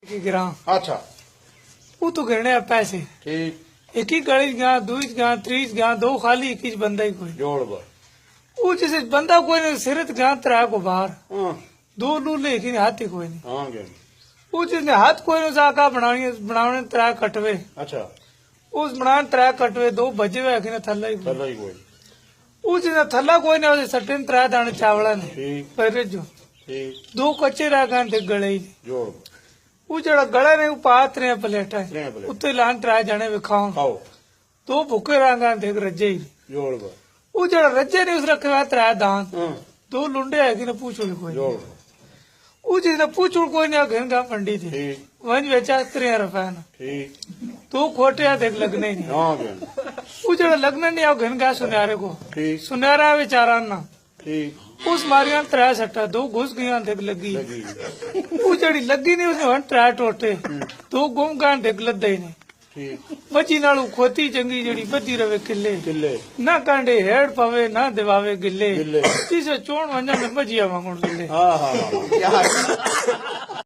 गिरा अच्छा वो तो गिरने अब पैसे ठीक एक ही गली गया दूज गया त्रीज गया दो खाली एक ही बंदा ही कोई जोड़ बा वो जैसे बंदा कोई नहीं सिरत गया त्रा को बाहर हाँ दो लूले एक ही हाथी कोई नहीं हाँ गए वो जिसने हाथ कोई नहीं साका बनाने त्रा कटवे अच्छा उस बनाने त्रा कटवे दो बजे हुए कि थल्ला ही कोई चलो ही कोई वो जिसने थल्ला कोई नहीं उसे सटिन त्रा दाने चावला ने ठीक पर जो ठीक दो कच्चे रह गए थे गले ही जोड़ बा वो जड़ा गला ने पात रहे प्लेटा त्रै प्लेट। उत्ते लान त्रा जाने विखाओ खाओ दो भूखे रह गए थे रजे ही जोड़ बा वो जड़ा रजे ने उस रखे हुआ त्रा दान हाँ दो लुंडे है कि ना पूछो कोई जोड़ बा वो जिसने पूछो कोई नहीं घेन का मंडी थी ठीक वंज बेचा 3 रुपए ना ठीक तो खोटे देख लगने ही नहीं हाँ गए वो जड़ा लगने नहीं आओ घेन का सुनहरे को ठीक सुनहरा बेचारा ना ठीक उस मारिया त्रै सट्टा दो घुस गया देख लगी लगी वो जड़ी लगी नहीं उसने वन त्रै टोटे दो गुम गया देख लद्दा ही नहीं ठीक बची नालू खोती चंगी जड़ी बची रवे किले किले ना कांडे हेड़ पवे ना दिवावे गिले गिले। जिसे चोण वंजा में बजिया वांगुण गिले हाँ हाँ हाँ